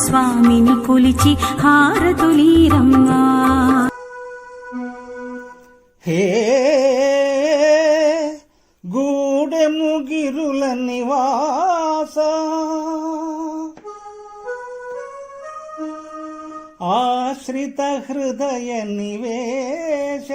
స్వామిని కొలిచి హారతులీరమ్మా. హే గూడెము గిరుల నివాస ఆశ్రిత హృదయ నివేశ